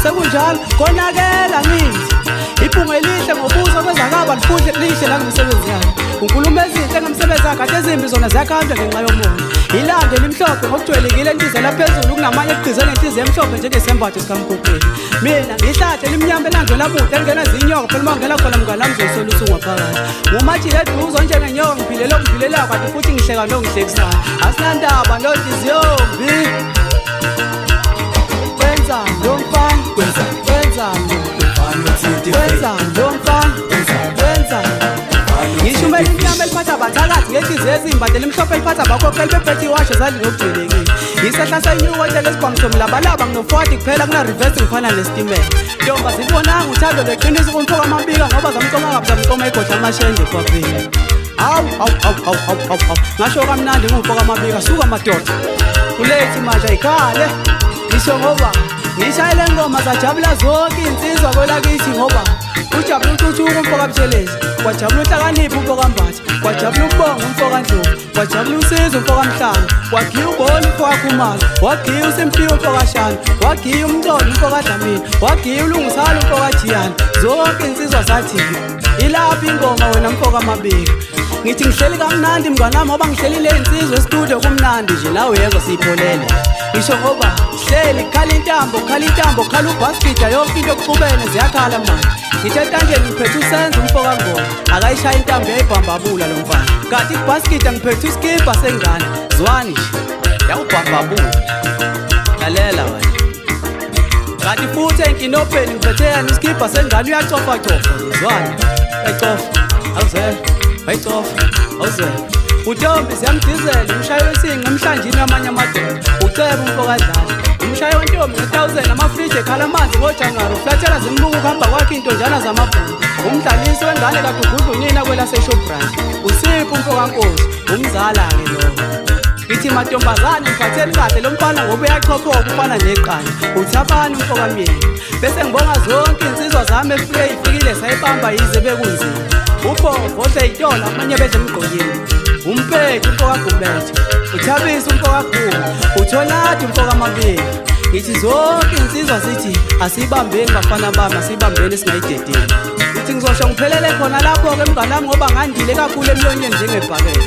sekunjalo konakela ngithi iphunga elihle ngobuso kwezakaba lifuhle lihle la ngomsebenzi yakhe unkulumo ezinhle ngomsebenzi wakhe kade ezimbi zona ziyakhanda ngenxa yomoya ilande limhlophe ngokujwayelekile inhliziyo laphezulu kunamanye egqize ngenhliziyo emhlophe njengesembatho sikamkhupheni mina ngihlahle limnyama elandwe labude engena zinyoka phela mangela khona mnganami zosola usungwa phakathi ngumathi eduzo njengenyoka ngiphilela okuphilela kanti futhi ngihleka nongihlekisayo asinandaba nonhliziyo mbi kwenza lomfana kwenza ngishumela inyama eliphatha abathakathi ngenhliziyo ezimbande limhlophe eliphatha abakhokheli bephethe iwasho zali ngokujwayelekile isehla senyuwethe lesibhamsomlabalaba nginofuadi kuphela kuna-reverse ngifana nesitimela ntomba zibonanga uthando lweqiniso kumfoka amabika ngoba zamcoma kabi zamcoma igodla amashende kwaphela Hawu ngasho kamnandi ngumfoka Mabika suka madoda ulethi manje ayikhale ngisho ngoba ngishayele ngoma sajabula zonke insizwa kwelakithi ngoba ujabula uthuthuka umfoka Buthelezi wajabula uhlakaniphi umfoka Mbatha wajabula ukubonga umfoka Ndlovu wajabula usizo umfoka Mhlanga wagiya ubona umfoka Khumalo wagiya uSimpiwe umfoka Shana wagiya umntolo umfoka Dlamini wagiya ulungisalo umfoka Jiyane zonke insizwa zathi ilaphi ingoma wena mfoka Mabika ngithi ngihleli kamnandi mnganami ngoba ngihleli le insizwe estudio kumnandi nje nawe yezwa sipholele ngisho ngoba hleli khala intambo khala ubhaskida yonke into yokuxubene ziyakhala manje ngithe entandleni ngiphethe usenze umfoka Ngoma akayishaya intambo yayibhambabula lo mfana kanti ibhaskida ngiphethe uskipa sengane zwani nje yawubhambabula lalela wena kanti futhi enkinopeni ngiphethe yana uskipa sengane uyacofa zwani ecofa awuzele bayicofa awuzele uNtombi siyamdizela umshayo wesinga emhlanjini amanye amadoda uceba umfoka Dlala umshayo weNtombi nge1000 amafriji ekhala amanzi ngoJanuary uflathela zimbuka uhamba kwakhe intonjana zamabhulu umdlalisi wengane kaDududlu unina kwelaseShoprite uSipho umfoka Nkosi umzala-ke lo ngithi mantombazane ngiphatheni kahle lo mfana ngoba uyachophoka ufana neqanda uthabani umfoka Myeni bese ngibonga zonke insizwa zami efike ifikile sayibamba yize bekunzima uBhofo oseyitola amanye bedle emgqonyeni umphethu umfoka Gumbethe uthabisa umfoka Guma uTholathi umfoka Mabika ngithi zonke insizwa sithi asibambeni bafana bami asibambeni singayidedeli ngithi ngizosho ngiphelele khona lapho-ke mnganami ngoba ngandile kakhulu emlonyeni njengebhakede